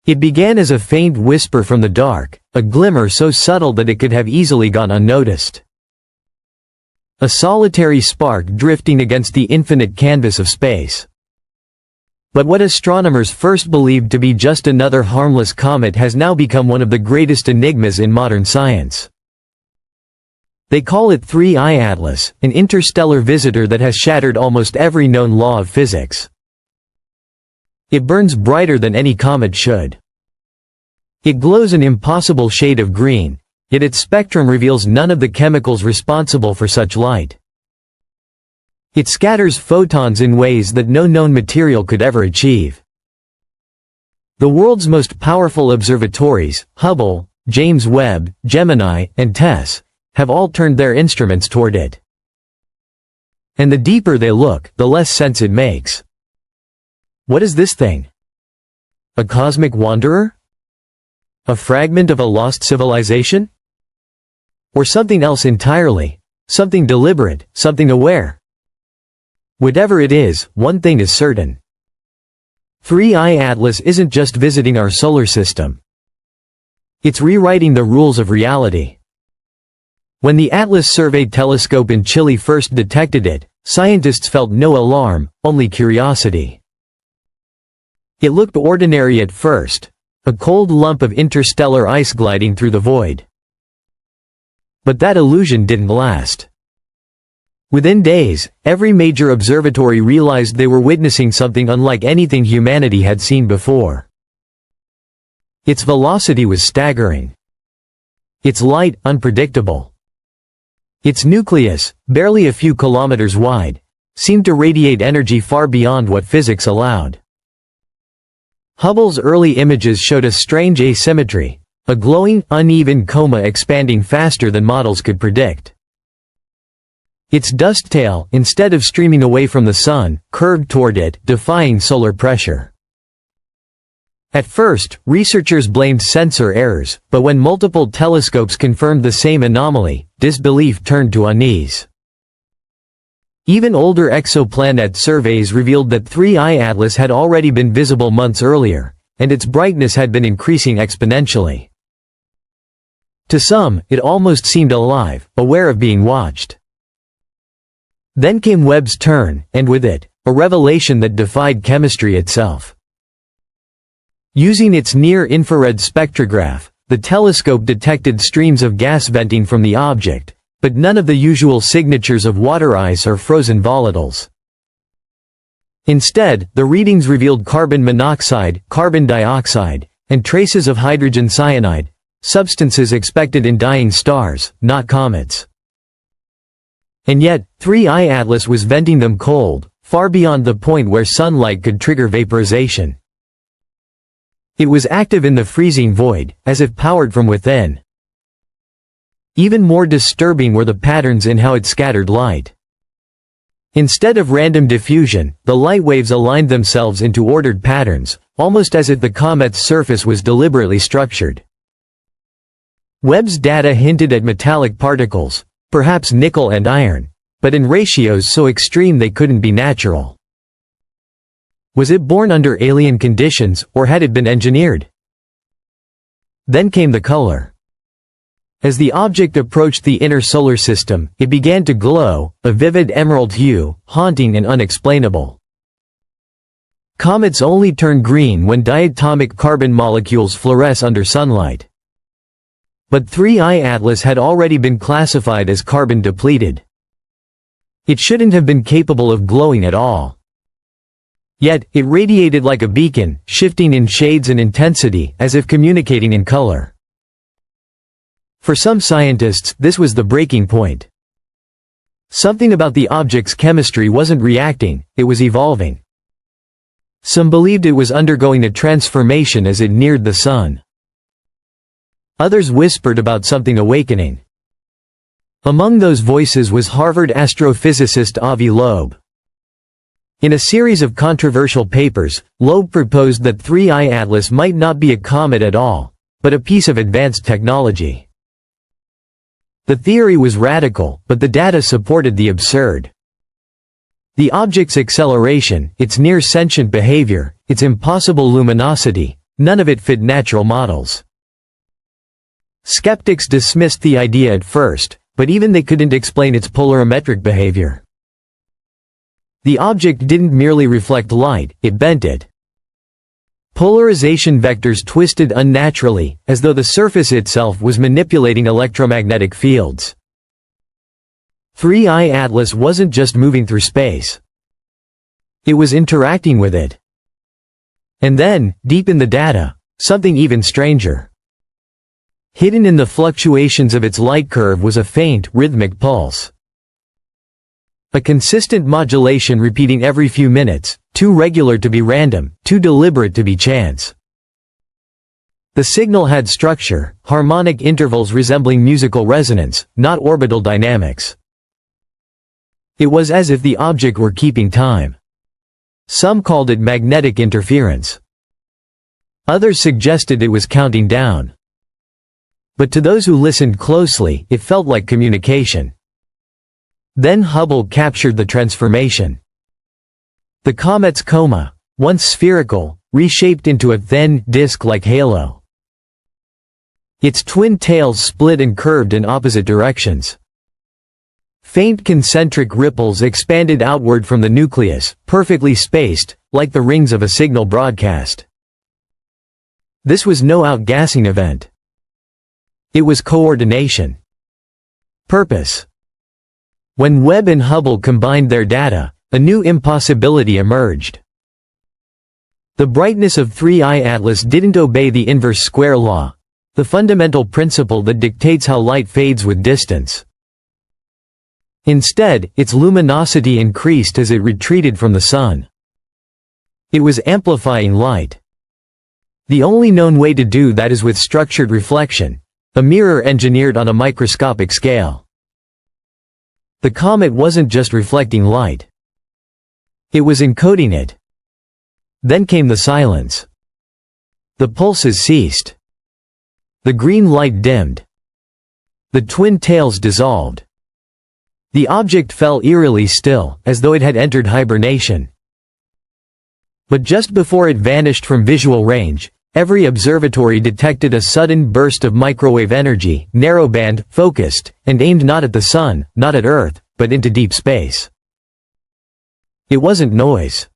It began as a faint whisper from the dark, a glimmer so subtle that it could have easily gone unnoticed. A solitary spark drifting against the infinite canvas of space. But what astronomers first believed to be just another harmless comet has now become one of the greatest enigmas in modern science. They call it 3I Atlas, an interstellar visitor that has shattered almost every known law of physics. It burns brighter than any comet should. It glows an impossible shade of green, yet its spectrum reveals none of the chemicals responsible for such light. It scatters photons in ways that no known material could ever achieve. The world's most powerful observatories, Hubble, James Webb, Gemini, and TESS, have all turned their instruments toward it. And the deeper they look, the less sense it makes. What is this thing? A cosmic wanderer? A fragment of a lost civilization? Or something else entirely? Something deliberate, something aware? Whatever it is, one thing is certain. 3I Atlas isn't just visiting our solar system. It's rewriting the rules of reality. When the Atlas Survey telescope in Chile first detected it, scientists felt no alarm, only curiosity. It looked ordinary at first, a cold lump of interstellar ice gliding through the void. But that illusion didn't last. Within days, every major observatory realized they were witnessing something unlike anything humanity had seen before. Its velocity was staggering. Its light, unpredictable. Its nucleus, barely a few kilometers wide, seemed to radiate energy far beyond what physics allowed. Hubble's early images showed a strange asymmetry, a glowing, uneven coma expanding faster than models could predict. Its dust tail, instead of streaming away from the sun, curved toward it, defying solar pressure. At first, researchers blamed sensor errors, but when multiple telescopes confirmed the same anomaly, disbelief turned to unease. Even older exoplanet surveys revealed that 3I Atlas had already been visible months earlier, and its brightness had been increasing exponentially. To some, it almost seemed alive, aware of being watched. Then came Webb's turn, and with it, a revelation that defied chemistry itself. Using its near-infrared spectrograph, the telescope detected streams of gas venting from the object, but none of the usual signatures of water ice or frozen volatiles. Instead, the readings revealed carbon monoxide, carbon dioxide, and traces of hydrogen cyanide, substances expected in dying stars, not comets. And yet, 3I Atlas was venting them cold, far beyond the point where sunlight could trigger vaporization. It was active in the freezing void, as if powered from within. Even more disturbing were the patterns in how it scattered light. Instead of random diffusion, the light waves aligned themselves into ordered patterns, almost as if the comet's surface was deliberately structured. Webb's data hinted at metallic particles, perhaps nickel and iron, but in ratios so extreme they couldn't be natural. Was it born under alien conditions, or had it been engineered? Then came the color. As the object approached the inner solar system, it began to glow, a vivid emerald hue, haunting and unexplainable. Comets only turn green when diatomic carbon molecules fluoresce under sunlight. But 3I Atlas had already been classified as carbon depleted. It shouldn't have been capable of glowing at all. Yet, it radiated like a beacon, shifting in shades and intensity, as if communicating in color. For some scientists, this was the breaking point. Something about the object's chemistry wasn't reacting, it was evolving. Some believed it was undergoing a transformation as it neared the sun. Others whispered about something awakening. Among those voices was Harvard astrophysicist Avi Loeb. In a series of controversial papers, Loeb proposed that 3I Atlas might not be a comet at all, but a piece of advanced technology. The theory was radical, but the data supported the absurd. The object's acceleration, its near-sentient behavior, its impossible luminosity, none of it fit natural models. Skeptics dismissed the idea at first, but even they couldn't explain its polarimetric behavior. The object didn't merely reflect light, it bent it. Polarization vectors twisted unnaturally, as though the surface itself was manipulating electromagnetic fields. 3I Atlas wasn't just moving through space. It was interacting with it. And then, deep in the data, something even stranger. Hidden in the fluctuations of its light curve was a faint, rhythmic pulse. A consistent modulation repeating every few minutes, too regular to be random, too deliberate to be chance. The signal had structure, harmonic intervals resembling musical resonance, not orbital dynamics. It was as if the object were keeping time. Some called it magnetic interference. Others suggested it was counting down. But to those who listened closely, it felt like communication. Then Hubble captured the transformation. The comet's coma, once spherical, reshaped into a thin, disk-like halo. Its twin tails split and curved in opposite directions. Faint concentric ripples expanded outward from the nucleus, perfectly spaced, like the rings of a signal broadcast. This was no outgassing event. It was coordination. Purpose. When Webb and Hubble combined their data, a new impossibility emerged. The brightness of 3I Atlas didn't obey the inverse square law, the fundamental principle that dictates how light fades with distance. Instead, its luminosity increased as it retreated from the sun. It was amplifying light. The only known way to do that is with structured reflection, a mirror engineered on a microscopic scale. The comet wasn't just reflecting light. It was encoding it. Then came the silence. The pulses ceased. The green light dimmed. The twin tails dissolved. The object fell eerily still, as though it had entered hibernation. But just before it vanished from visual range, every observatory detected a sudden burst of microwave energy, narrowband, focused, and aimed not at the sun, not at Earth, but into deep space. It wasn't noise.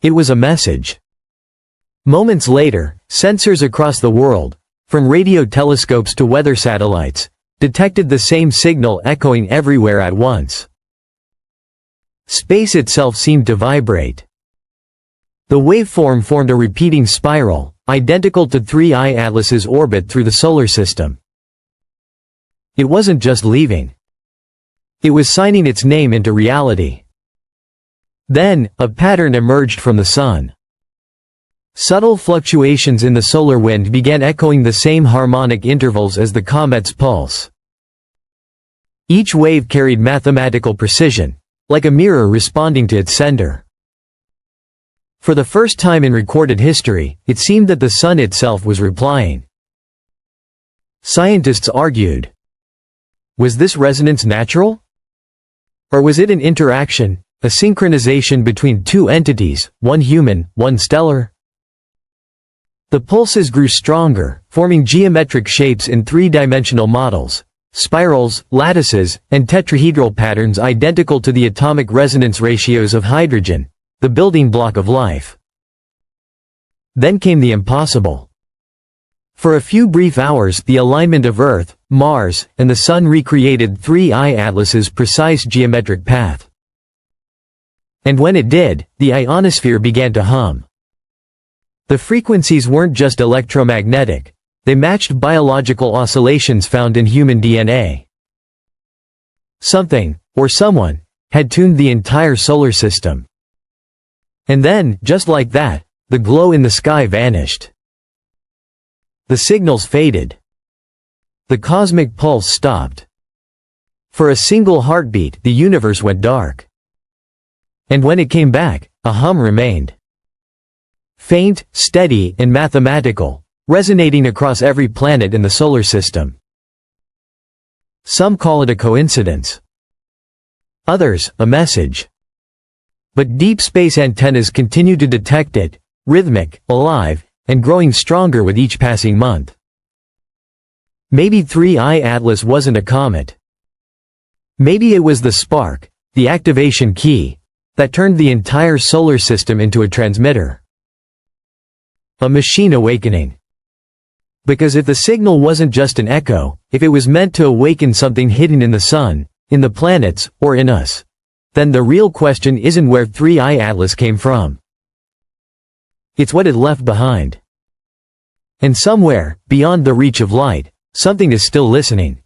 It was a message. Moments later, sensors across the world, from radio telescopes to weather satellites, detected the same signal echoing everywhere at once. Space itself seemed to vibrate. The waveform formed a repeating spiral, identical to 3I Atlas's orbit through the solar system. It wasn't just leaving. It was signing its name into reality. Then, a pattern emerged from the sun. Subtle fluctuations in the solar wind began echoing the same harmonic intervals as the comet's pulse. Each wave carried mathematical precision, like a mirror responding to its sender. For the first time in recorded history, it seemed that the sun itself was replying. Scientists argued. Was this resonance natural? Or was it an interaction, a synchronization between two entities, one human, one stellar? The pulses grew stronger, forming geometric shapes in three-dimensional models, spirals, lattices, and tetrahedral patterns identical to the atomic resonance ratios of hydrogen, the building block of life. Then came the impossible. For a few brief hours, the alignment of Earth, Mars, and the Sun recreated 3I Atlas's precise geometric path. And when it did, the ionosphere began to hum. The frequencies weren't just electromagnetic, they matched biological oscillations found in human DNA. Something, or someone, had tuned the entire solar system. And then, just like that, the glow in the sky vanished. The signals faded. The cosmic pulse stopped. For a single heartbeat, the universe went dark. And when it came back, a hum remained. Faint, steady, and mathematical, resonating across every planet in the solar system. Some call it a coincidence. Others, a message. But deep space antennas continue to detect it, rhythmic, alive, and growing stronger with each passing month. Maybe 3I Atlas wasn't a comet. Maybe it was the spark, the activation key, that turned the entire solar system into a transmitter. A machine awakening. Because if the signal wasn't just an echo, if it was meant to awaken something hidden in the sun, in the planets, or in us, then the real question isn't where 3I Atlas came from. It's what it left behind. And somewhere, beyond the reach of light, something is still listening.